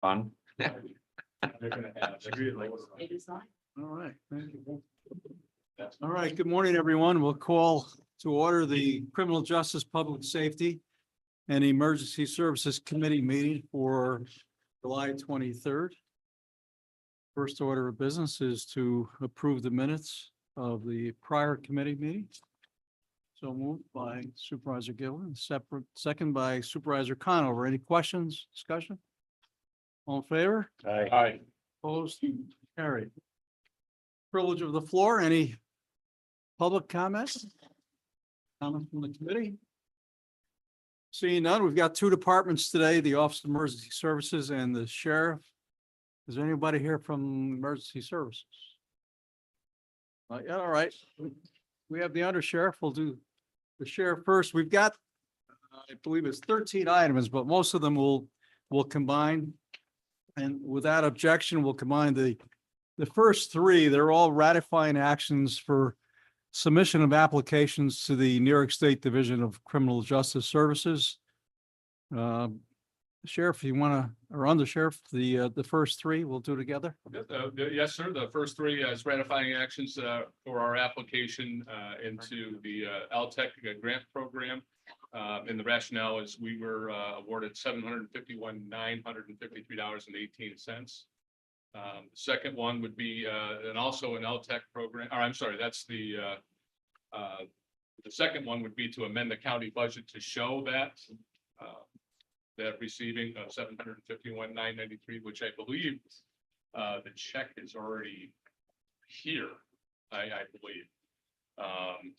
Fun. They're gonna have. It is not. All right. All right, good morning, everyone. We'll call to order the Criminal Justice, Public Safety and Emergency Services Committee meeting for July 23rd. First order of business is to approve the minutes of the prior committee meeting. So moved by Supervisor Gillen, second by Supervisor Conover. Any questions, discussion? All in favor? Aye. Opposed? Carried. Privilege of the floor. Any public comments? Comments from the committee? Seeing none, we've got two departments today, the Office of Emergency Services and the Sheriff. Is there anybody here from Emergency Services? Not yet, all right. We have the Undersheriff. We'll do the Sheriff first. We've got, I believe it's 13 items, but most of them will combine. And without objection, we'll combine the first three. They're all ratifying actions for submission of applications to the New York State Division of Criminal Justice Services. Sheriff, you want to, or Undersheriff, the first three we'll do together? Yes, sir. The first three is ratifying actions for our application into the LTEC grant program. And the rationale is we were awarded $751,953.18. The second one would be and also an LTEC program, or I'm sorry, that's the second one would be to amend the county budget to show that receiving of $751,993, which I believe the check is already here. I believe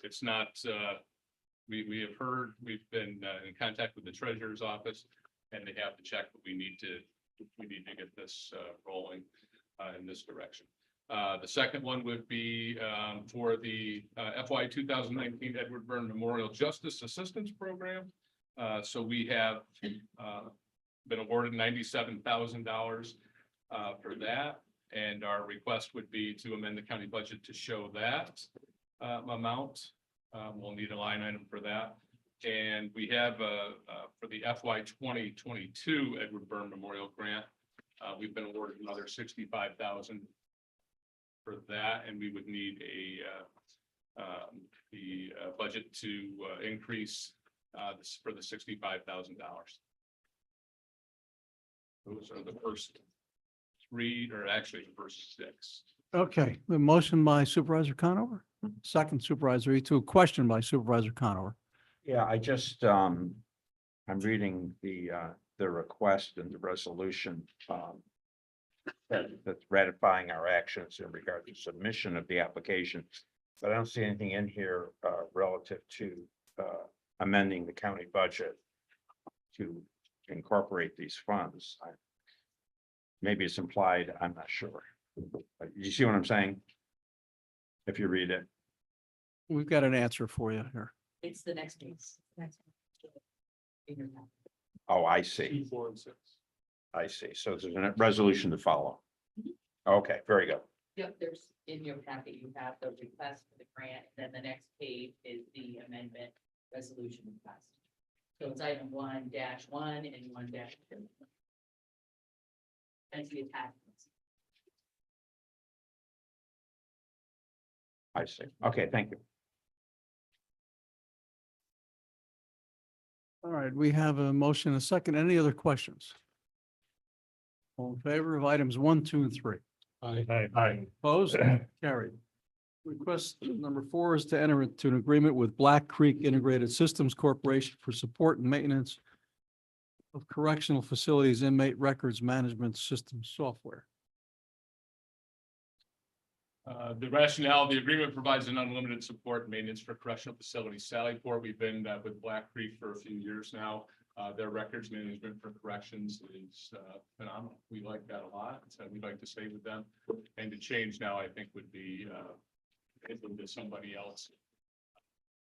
it's not. We have heard, we've been in contact with the treasurer's office, and they have the check, but we need to get this rolling in this direction. The second one would be for the FY 2019 Edward Byrne Memorial Justice Assistance Program. So we have been awarded $97,000 for that, and our request would be to amend the county budget to show that amount. We'll need a line item for that. And we have for the FY 2022 Edward Byrne Memorial Grant, we've been awarded another $65,000 for that, and we would need the budget to increase for the $65,000. Those are the first three, or actually the first six. Okay, the motion by Supervisor Conover, second Supervisor Ito, question by Supervisor Conover. Yeah, I just, I'm reading the request and the resolution that's ratifying our actions in regard to submission of the application. But I don't see anything in here relative to amending the county budget to incorporate these funds. Maybe it's implied, I'm not sure. You see what I'm saying? If you read it. We've got an answer for you here. It's the next page. Oh, I see. 2, 4, and 6. I see. So there's a resolution to follow. Okay, very good. Yep, there's in your packet, you have the request for the grant, then the next page is the amendment resolution request. So it's item 1-1 and 1-2. That's the attachments. I see. Okay, thank you. All right, we have a motion, a second. Any other questions? All in favor of items 1, 2, and 3? Aye. Opposed? Carried. Request number 4 is to enter into an agreement with Black Creek Integrated Systems Corporation for support and maintenance of correctional facilities inmate records management system software. The rationale, the agreement provides an unlimited support and maintenance for correctional facilities. Sallyport, we've been with Black Creek for a few years now. Their records management for corrections is phenomenal. We like that a lot. So we'd like to stay with them. And to change now, I think would be to somebody else.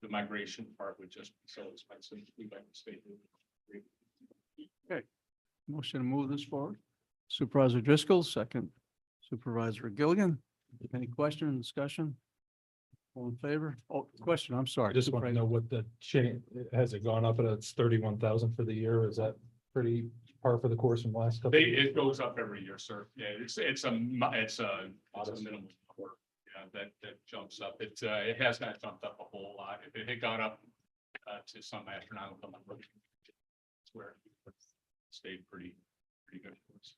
The migration part would just be so expensive. We'd like to stay with them. Motion to move this forward. Supervisor Driscoll, second. Supervisor Gilligan. Any question, discussion? All in favor? Oh, question, I'm sorry. I just want to know what the change, has it gone up and it's 31,000 for the year? Is that pretty par for the course in the last couple. It goes up every year, sir. Yeah, it's a minimum number. Yeah, that jumps up. It has not jumped up a whole lot. If it had gone up to some astronomical number, it's where it stayed pretty good for us.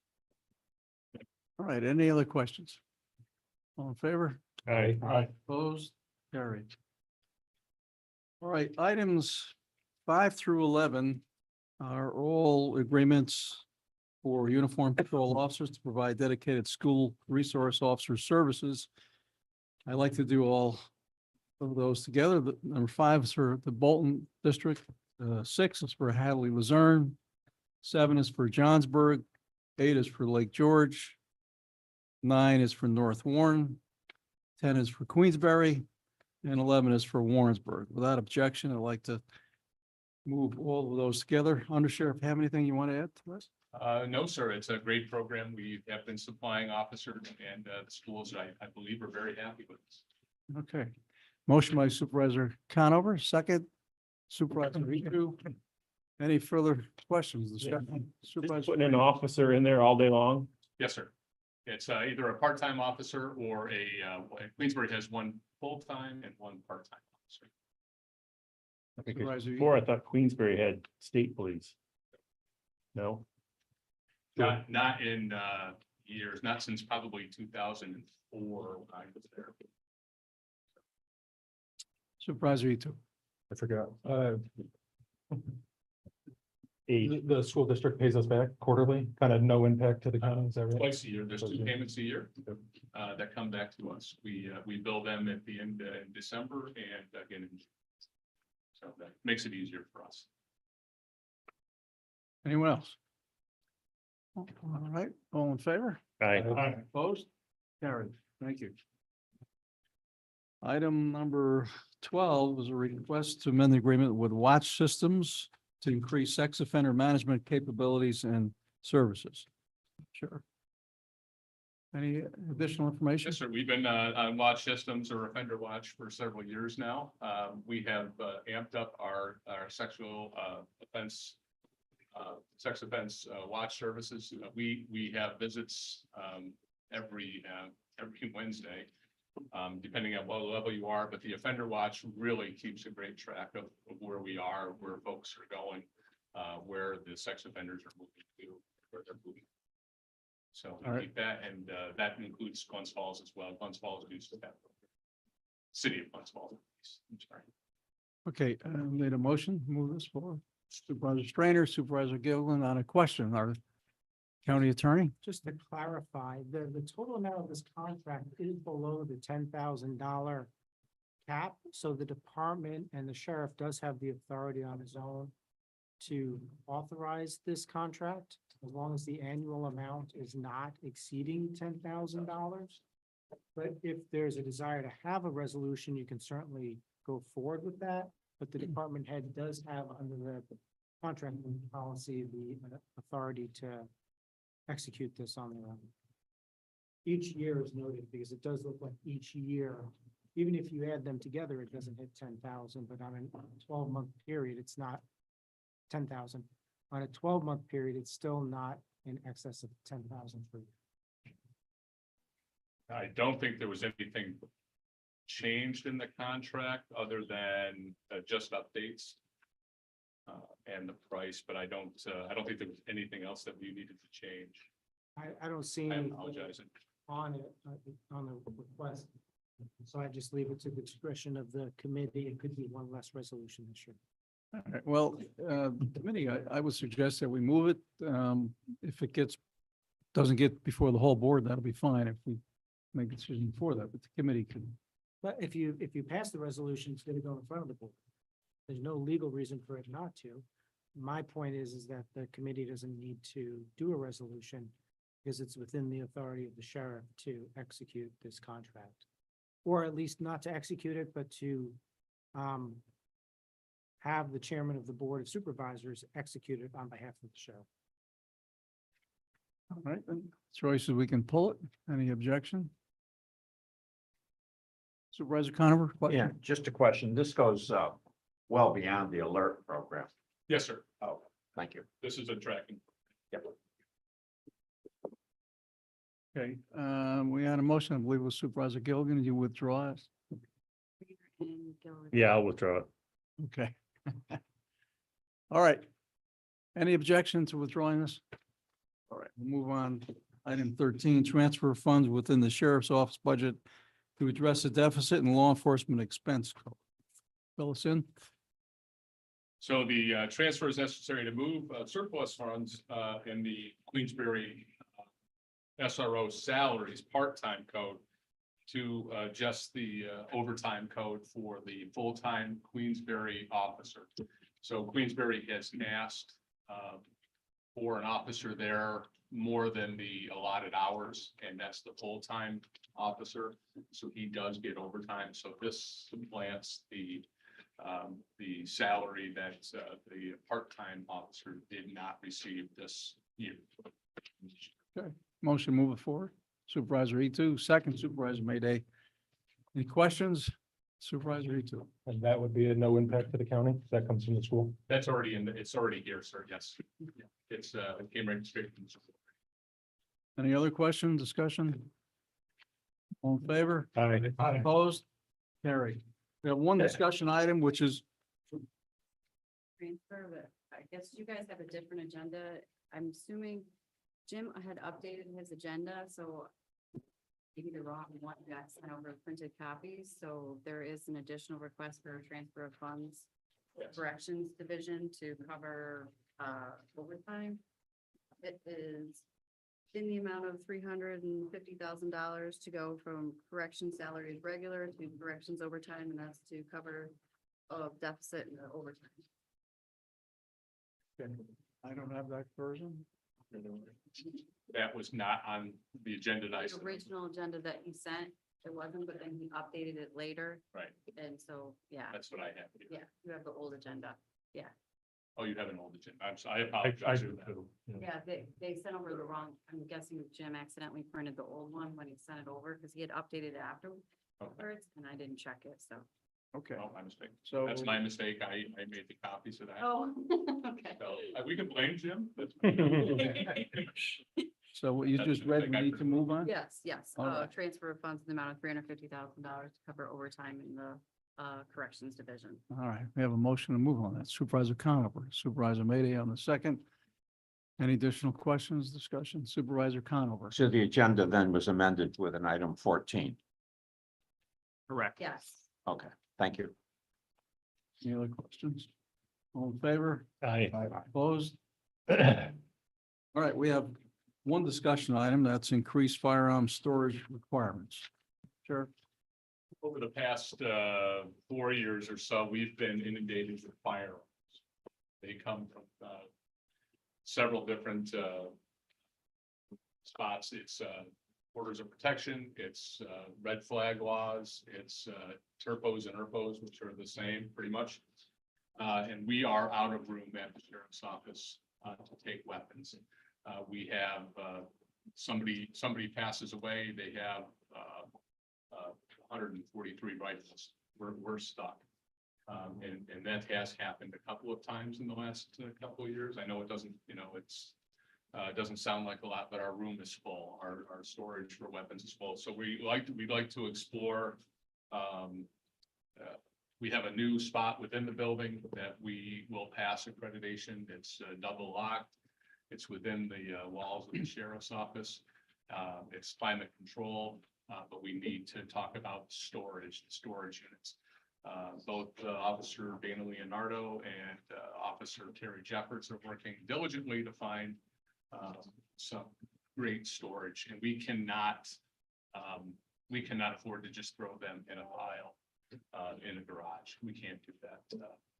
All right, any other questions? All in favor? Aye. Opposed? Carried. All right, items 5 through 11 are all agreements for uniform patrol officers to provide dedicated school resource officer services. I like to do all of those together. The number 5 is for the Bolton District, 6 is for Hadley Luzerne, 7 is for Johnsburg, 8 is for Lake George, 9 is for North Warren, 10 is for Queensbury, and 11 is for Warrensburg. Without objection, I'd like to move all of those together. Undersheriff, have anything you want to add to this? No, sir, it's a great program. We have been supplying officers and the schools, I believe, are very happy with this. Okay. Motion by Supervisor Conover, second Supervisor Riku. Any further questions? Discussion? Just Supervisor, putting an officer in there all day long. Yes, sir. It's either a part-time officer or Queensbury has one full-time and one part-time officer. Supervisor, Before I thought Queensbury had state police. No, Not in years, not since probably 2004 when I was there. Supervisor Ito. I forgot. eight. The school district pays us back quarterly, kind of no impact to the county, is that right? Twice a year, there's 2 payments a year that come back to us. We bill them at the end in December and again in June. So that makes it easier for us. Anyone else? All right, all in favor? Aye. Opposed? Carried. Thank you. Item number 12 is a request to amend the agreement with Watch Systems to increase sex offender management capabilities and services. Sure. Any additional information? Yes, sir. We've been on watch systems or offender watch for several years now. We have amped up our sexual offense, sex offense watch services. We have visits every Wednesday, depending on what level you are, but the offender watch really keeps a great track of where we are, where folks are going, where the sex offenders are moving to, where they're moving. So All we right. keep that, and that includes Glens Falls as well. Glens Falls used to have. City of Glens Falls. I'm sorry. Okay, made a motion, move this forward. Supervisor Strainer, Supervisor Gillen on a question, our county attorney. Just to clarify, the total amount of this contract is below the $10,000 cap. So the department and the sheriff does have the authority on his own to authorize this contract, as long as the annual amount is not exceeding $10,000. But if there's a desire to have a resolution, you can certainly go forward with that. But the department head does have, under the contract policy, the authority to execute this on their own. Each year is noted because it does look like each year, even if you add them together, it doesn't hit 10,000, but on a 12-month period, it's not 10,000. On a 12-month period, it's still not in excess of 10,000 per year. I don't think there was anything changed in the contract other than just updates and the price, but I don't think there was anything else that we needed to change. I don't see I anything apologize. on it, on the request. So I just leave it to the discretion of the committee. It could be one less resolution this year. All right, well, committee, I would suggest that we move it. If it doesn't get before the whole board, that'll be fine if we make a decision before that, but the committee can. But if you pass the resolution, it's gonna go in front of the board. There's no legal reason for it not to. My point is that the committee doesn't need to do a resolution because it's within the authority of the sheriff to execute this contract. Or at least not to execute it, but to have the chairman of the board of supervisors execute it on behalf of the sheriff. All right, then, choices, we can pull it. Any objection? Supervisor Conover? question? Yeah, just a question. This goes well beyond the alert program. Yes, sir. Oh, thank you. This is a tracking. Okay, we had a motion, I believe it was Supervisor Gilligan. Did you withdraw it? Yeah, I'll withdraw it. Okay. All right. Any objection to withdrawing this? All right, we'll move on. Item 13, transfer of funds within the sheriff's office budget to address the deficit in law enforcement expense. Fill us in. So the transfer is necessary to move surplus funds in the Queensberry SRO salaries part-time code to adjust the overtime code for the full-time Queensberry officer. So Queensberry has asked for an officer there more than the allotted hours, and that's the full-time officer. So he does get overtime. So this supplants the salary that the part-time officer did not receive this year. Motion move it forward. Supervisor E2, second Supervisor Mayday. Any questions? Supervisor E2. And that would be a no impact to the county. That comes from the school. That's already it's already here, sir. Yes. It's it came right straight from the school. Any other question, discussion? All in favor? Aye. Opposed? Carry. We have one discussion item, which is, Transfer, but I guess you guys have a different agenda. I'm assuming Jim had updated his agenda, so maybe the wrong one got sent over printed copies, so there is an additional request for a transfer of funds. Yes. Corrections Division to cover overtime. It is in the amount of $350,000 to go from correction salaries regular to corrections overtime, and that's to cover deficit and the overtime. I don't have that version. That was not on the agenda. The original agenda that he sent, it wasn't, but then he updated it later. Right. And so, yeah, That's what I have. Here. yeah, you have the old agenda. Oh, you have an old agenda. I'm sorry. I I apologize. do for that. too. Yeah. Yeah, they sent over the wrong, I'm guessing Jim accidentally printed the old one when he sent it over, because he had updated it afterwards, and I didn't check it, so. Okay, Oh, my mistake. so That's my mistake. I made the copies of that. Oh, okay. So we can blame Jim. so what you just read, we need to move on? Yes, yes, All right. transfer of funds in the amount of $350,000 to cover overtime in the corrections division. All right, we have a motion to move on that. Supervisor Conover, Supervisor Mayday on the second. Any additional questions, discussion? Supervisor Conover. So the agenda then was amended with an item 14. Correct. Yes. Okay, thank you. Any other questions? All in favor? Aye. Opposed? All right, we have one discussion item, that's increased firearm storage requirements. Sheriff? Over the past 4 years or so, we've been inundated with firearms. They come from several different spots. It's orders of protection, it's red flag laws, it's terpos and ERPOs, which are the same pretty much. And we are out of room at the sheriff's office to take weapons. We have somebody passes away, they have 143 rifles. We're stuck. And that has happened a couple of times in the last couple of years. I know it doesn't, it doesn't sound like a lot, but our room is full. Our storage for weapons is full. So we'd like to explore. We have a new spot within the building that we will pass accreditation. It's double locked. It's within the walls of the sheriff's office. It's climate controlled, but we need to talk about storage units. Both Officer Dana Leonardo and Officer Terry Jeffords are working diligently to find some great storage, and we cannot afford to just throw them in a pile in a garage. We can't do that.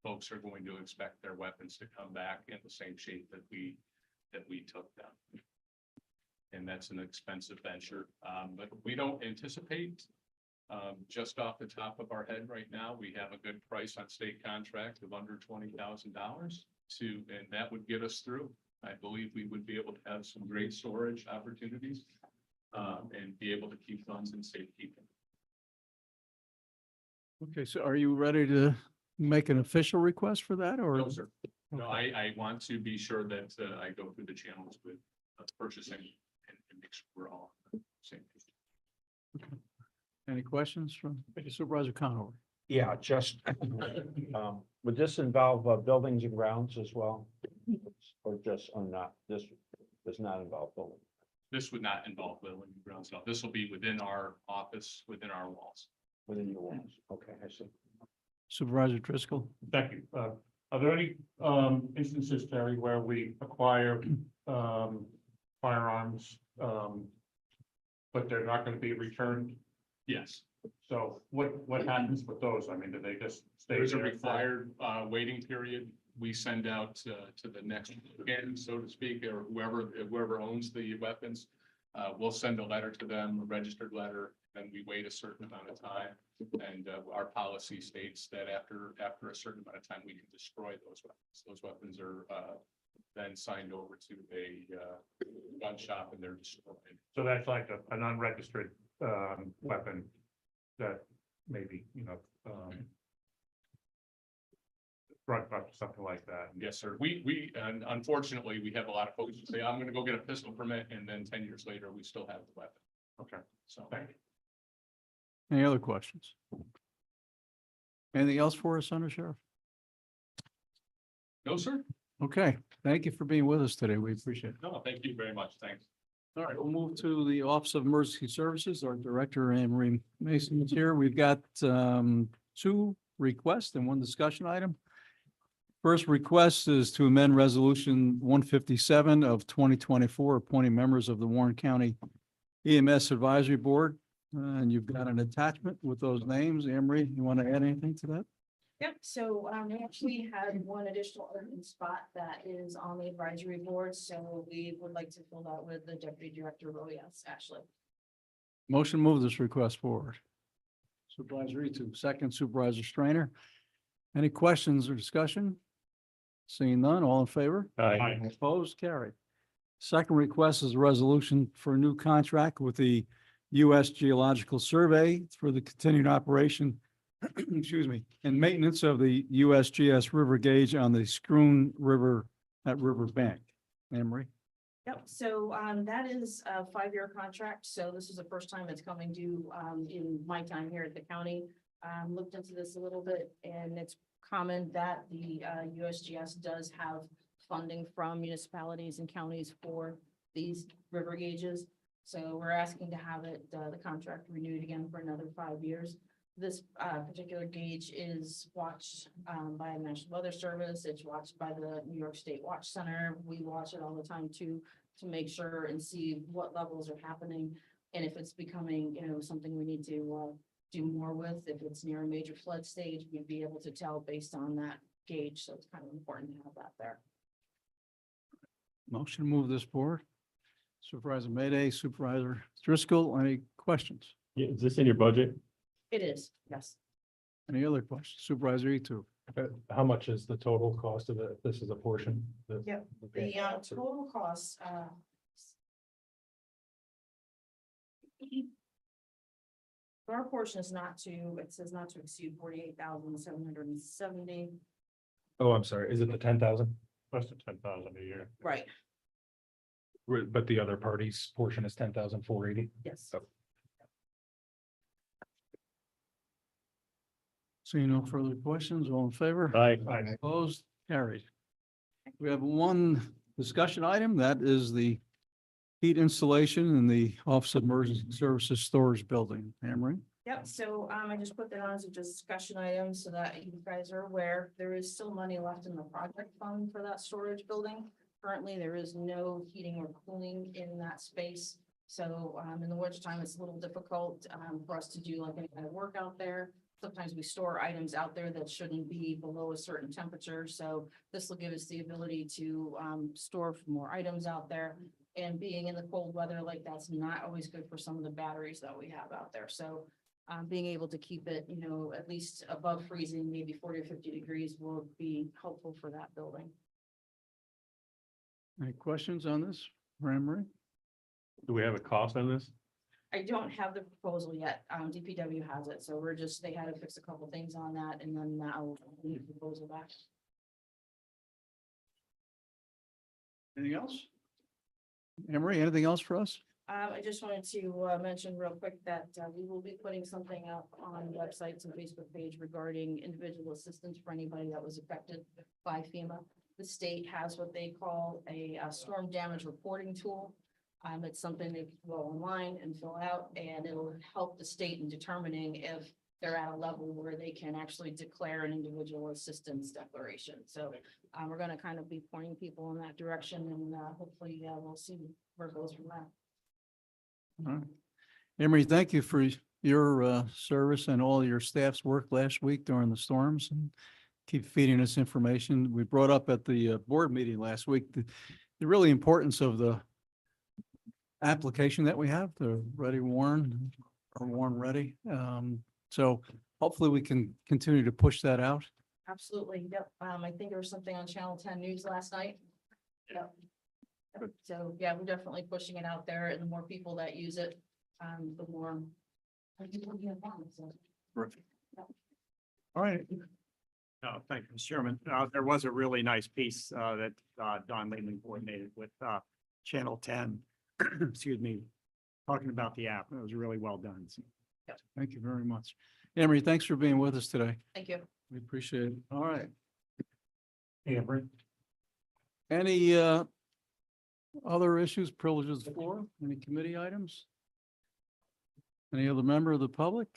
Folks are going to expect their weapons to come back in the same shape that we took them. And that's an expensive venture, but we don't anticipate. Just off the top of our head right now, we have a good price on state contract of under $20,000 and that would get us through. I believe we would be able to have some great storage opportunities and be able to keep funds in safekeeping. Okay, so are you ready to make an official request for that, or? No, sir. No, I want to be sure that I go through the channels with purchasing and make sure we're all on the same page. Any questions from Supervisor Conover? Yeah, just, would this involve buildings and grounds as well? Or just, or not, this does not involve building? This would not involve building and ground stuff. This will be within our office, within our walls. Within your walls, okay, I see. Supervisor Driscoll? Thank you. Are there any instances, Terry, where we acquire firearms, but they're not going to be returned? Yes, So what happens with those? I mean, do they just stay there's a there? required waiting period. We send out to the next end, so to speak, or whoever owns the weapons. We'll send a letter to them, a registered letter, and we wait a certain amount of time. And our policy states that after a certain amount of time, we can destroy those weapons. Those weapons are then signed over to a gun shop and they're destroyed. So that's like an unregistered weapon that maybe, drug bust or something like that. Yes, sir. We, and unfortunately, we have a lot of folks who say, I'm gonna go get a pistol permit, and then 10 years later, we still have the weapon. Okay, So, thank you. Any other questions? Anything else for us, Under Sheriff? no, sir. Okay, thank you for being with us today. We appreciate it. No, thank you very much. Thanks. All right, we'll move to the Office of Emergency Services. Our Director, Anne Marie Mason, is here. We've got two requests and one discussion item. First request is to amend Resolution 157 of 2024, appointing members of the Warren County EMS Advisory Board. And you've got an attachment with those names. Anne Marie, you want to add anything to that? Yep, so we actually had one additional open spot that is on the advisory board, so we would like to fill that with the deputy director, yes, Ashley. Motion to move this request forward. Supervisor Etu, second Supervisor Strainer. Any questions or discussion? Seeing none, all in favor? Aye. Opposed, carried. Second request is a resolution for a new contract with the U.S. Geological Survey for the continued operation, excuse me, and maintenance of the USGS river gauge on the Scroon River at River Bank. Anne Marie? Yep, so that is a 5-year contract, so this is the first time it's coming due in my time here at the county. Looked into this a little bit, and it's common that the USGS does have funding from municipalities and counties for these river gauges. So we're asking to have it, the contract renewed again for another 5 years. This particular gauge is watched by the National Weather Service. It's watched by the New York State Watch Center. We watch it all the time too, to make sure and see what levels are happening. And if it's becoming, something we need to do more with, if it's near a major flood stage, we'd be able to tell based on that gauge. So it's kind of important to have that there. Motion to move this forward. Supervisor Mayday, Supervisor Driscoll, any questions? Yeah, is this in your budget? It is, yes. Any other questions? Supervisor Etu? How much is the total cost of it? This is a portion. Yep. The total cost, our portion is it says not to exceed 48,770. Oh, I'm sorry. Is it the 10,000? Less than 10,000 a year. Right, But the other party's portion is 10,480. yes. Seeing no further questions, all in favor? Aye. Opposed, carried. We have one discussion item, that is the heat installation in the Office of Emergency Services Storage Building. Anne Marie? Yep, so I just put that on as a discussion item so that you guys are aware, there is still money left in the project fund for that storage building. Currently, there is no heating or cooling in that space. So in the winter time, it's a little difficult for us to do like any kind of work out there. Sometimes we store items out there that shouldn't be below a certain temperature. So this will give us the ability to store more items out there. And being in the cold weather, like that's not always good for some of the batteries that we have out there. So being able to keep it, at least above freezing, maybe 40 or 50 degrees will be helpful for that building. Any questions on this, Anne Marie? Do we have a cost on this? I don't have the proposal yet. DPW has it, so they had to fix a couple things on that and then now we need the proposal back. Anything else? Emery, anything else for us? I just wanted to mention real quick that we will be putting something up on websites and Facebook page regarding individual assistance for anybody that was affected by FEMA. The state has what they call a storm damage reporting tool. It's something they can go online and fill out, and it'll help the state in determining if they're at a level where they can actually declare an individual assistance declaration. So we're gonna kind of be pointing people in that direction, and hopefully we'll see where it goes from there. All right. Emery, thank you for your service and all your staff's work last week during the storms, and keep feeding us information. We brought up at the board meeting last week, the really importance of the application that we have, the Ready Warn or Warn Ready. So hopefully we can continue to push that out. Absolutely, yep. I think there was something on Channel 10 News last night. Yep. Yep. So, yeah, we're definitely pushing it out there, and the more people that use it, the more. people get on, so. Terrific. All right. Thank you, Mr. Chairman. There was a really nice piece that Don Lehman coordinated with Channel 10, excuse me, talking about the app. It was really well done. So, Thank you very much. Emery, thanks for being with us today. Thank you. We appreciate it. All right. Emery. Any other issues, privileges of the floor, any committee items? Any other member of the public,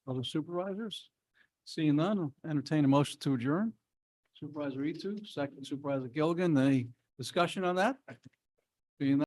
other supervisors? Seeing none, I'll entertain a motion to adjourn. Supervisor Etu, second Supervisor Gilligan, any discussion on that? Being none,